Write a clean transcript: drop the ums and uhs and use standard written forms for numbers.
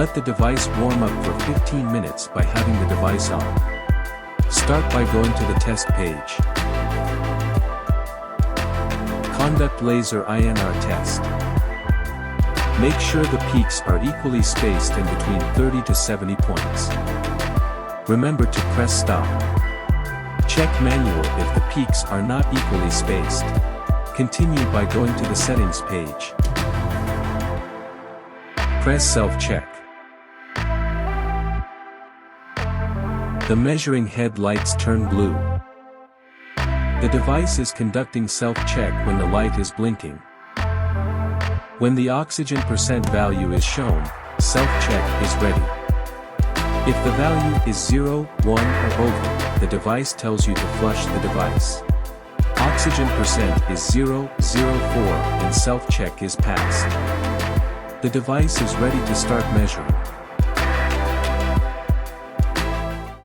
Let the device warm up for 15 minutes by having the device on. Start by going to the test page. Conduct laser INR test. Make sure the peaks are equally spaced and between 30 to 70 points. Remember to press stop. Check manual if the peaks are not equally spaced. Continue by going to the settings page. Press self-check. The measuring head lights turn blue. The device is conducting self-check when the light is blinking. When the oxygen percent value is shown, self-check is ready. If the value is 0, 1 or over, the device tells you to flush the device. Oxygen percent is 0, 0, 4 and self-check is passed. The device is ready to start measuring.